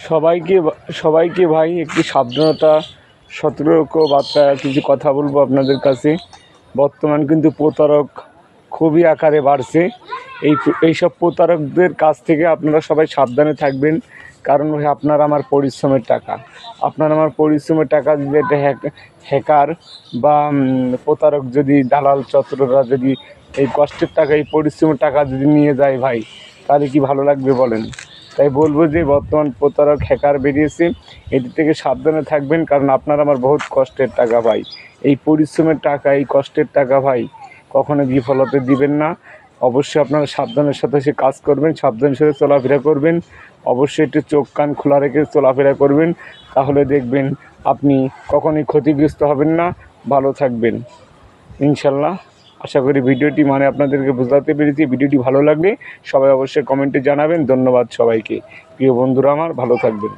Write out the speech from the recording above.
সবাইকে সবাইকে ভাই একটি সাবধানতা সতর্কবার্তা কিছু কথা বলবো আপনাদের কাছে। বর্তমান কিন্তু প্রতারক খুবই আকারে বাড়ছে। এইসব প্রতারকদের কাছ থেকে আপনারা সবাই সাবধানে থাকবেন। কারণ ভাই আপনার আমার পরিশ্রমের টাকা, আপনার আমার পরিশ্রমের টাকা যদি একটা হ্যাকার বা প্রতারক যদি দালাল চক্ররা যদি এই কষ্টের টাকা এই পরিশ্রমের টাকা যদি নিয়ে যায় ভাই, তাহলে কি ভালো লাগবে বলেন? তাই বলবো যে বর্তমান প্রতারক হ্যাকার বেরিয়েছে, এদের থেকে সাবধানে থাকবেন। কারণ আপনার আমার বহুত কষ্টের টাকা ভাই, এই পরিশ্রমের টাকা, এই কষ্টের টাকা ভাই কখনো বিফল হতে দিবেন না। অবশ্যই আপনারা সাবধানের সাথে সে কাজ করবেন, সাবধানের সাথে চলাফেরা করবেন। অবশ্যই একটু চোখ কান খোলা রেখে চলাফেরা করবেন, তাহলে দেখবেন আপনি কখনোই ক্ষতিগ্রস্ত হবেন না, ভালো থাকবেন ইনশাল্লাহ। আশা করি ভিডিওটি আপনাদেরকে বোঝাতে পেরেছি। ভিডিওটি ভালো লাগলে সবাই অবশ্যই কমেন্টে জানাবেন। ধন্যবাদ সবাইকে। প্রিয় বন্ধুরা আমার, ভালো থাকবেন।